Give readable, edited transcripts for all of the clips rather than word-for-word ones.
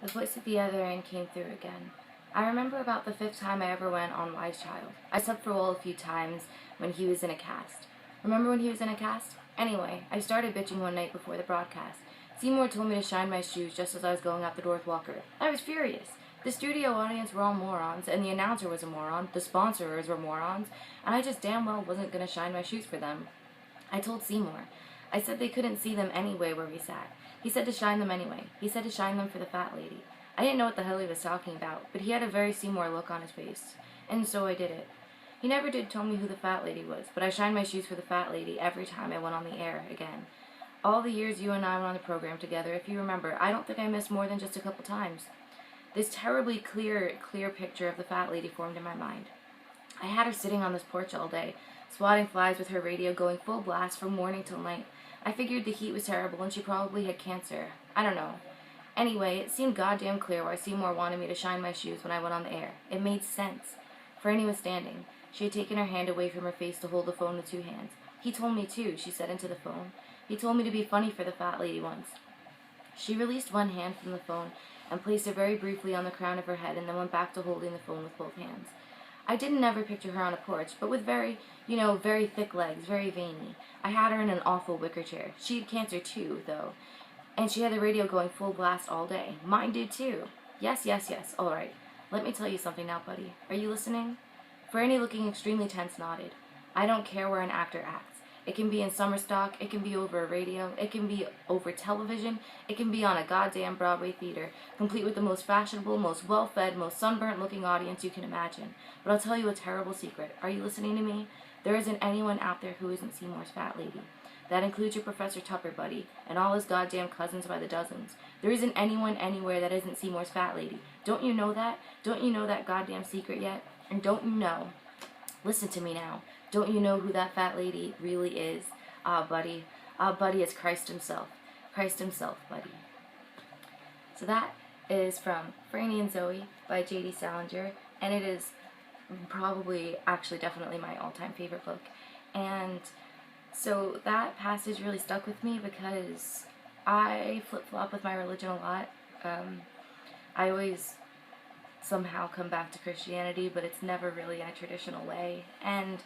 The voice at the other end came through again. I remember about the 5th time I ever went on Wise Child. I slept for Will a few times when he was in a cast. Remember when he was in a cast? Anyway, I started bitching one night before the broadcast. Seymour told me to shine my shoes just as I was going out the door with Walker. I was furious. The studio audience were all morons, and the announcer was a moron, the sponsors were morons, and I just damn well wasn't going to shine my shoes for them. I told Seymour. I said they couldn't see them anyway where we sat. He said to shine them anyway. He said to shine them for the fat lady. I didn't know what the hell he was talking about, but he had a very Seymour look on his face, and so I did it. He never did tell me who the fat lady was, but I shined my shoes for the fat lady every time I went on the air again. All the years you and I went on the program together, if you remember, I don't think I missed more than just a couple times. This terribly clear picture of the fat lady formed in my mind. I had her sitting on this porch all day, swatting flies with her radio going full blast from morning till night. I figured the heat was terrible and she probably had cancer. I don't know. Anyway, it seemed goddamn clear why Seymour wanted me to shine my shoes when I went on the air. It made sense. Franny was standing. She had taken her hand away from her face to hold the phone with 2 hands. He told me too, she said into the phone. He told me to be funny for the fat lady once. She released one hand from the phone and placed it very briefly on the crown of her head and then went back to holding the phone with both hands. I didn't ever picture her on a porch, but with very thick legs, very veiny. I had her in an awful wicker chair. She had cancer too, though. And she had the radio going full blast all day. Mine did too. Yes. All right. Let me tell you something now, buddy. Are you listening? Franny, looking extremely tense, nodded. I don't care where an actor acts. It can be in summer stock, it can be over a radio, it can be over television, it can be on a goddamn Broadway theater, complete with the most fashionable, most well-fed, most sunburnt-looking audience you can imagine. But I'll tell you a terrible secret. Are you listening to me? There isn't anyone out there who isn't Seymour's fat lady. That includes your Professor Tupper buddy, and all his goddamn cousins by the dozens. There isn't anyone anywhere that isn't Seymour's fat lady. Don't you know that? Don't you know that goddamn secret yet? And don't you know? Listen to me now. Don't you know who that fat lady really is? Buddy. Buddy, it's Christ himself. Christ himself, buddy. So that is from Franny and Zoe by J.D. Salinger, and it is probably, actually, definitely my all-time favorite book. And so that passage really stuck with me because I flip-flop with my religion a lot. I always somehow come back to Christianity, but it's never really in a traditional way. And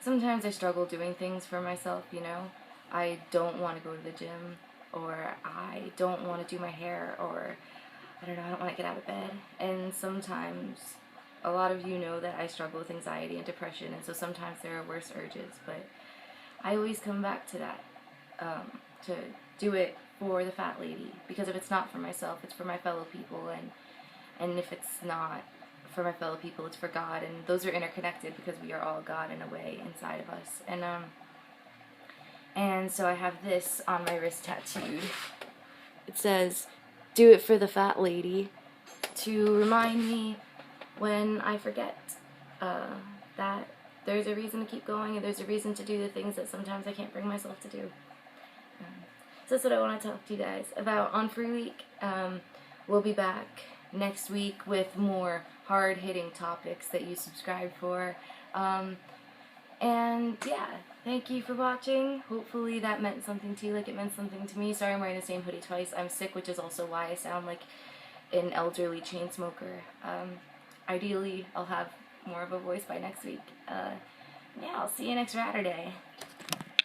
sometimes I struggle doing things for myself, I don't want to go to the gym, or I don't want to do my hair, or I don't want to get out of bed. And sometimes, a lot of you know that I struggle with anxiety and depression, and so sometimes there are worse urges, but I always come back to that, to do it for the fat lady, because if it's not for myself, it's for my fellow people, and if it's not for my fellow people, it's for God, and those are interconnected because we are all God in a way inside of us. And so I have this on my wrist tattooed. It says, "Do it for the fat lady," to remind me when I forget that there's a reason to keep going, and there's a reason to do the things that sometimes I can't bring myself to do. So that's what I want to talk to you guys about on Free Week. We'll be back next week with more hard-hitting topics that you subscribe for. And yeah, thank you for watching. Hopefully that meant something to you like it meant something to me. Sorry I'm wearing the same hoodie twice. I'm sick, which is also why I sound like an elderly chain smoker. Ideally, I'll have more of a voice by next week. Yeah, I'll see you next Saturday.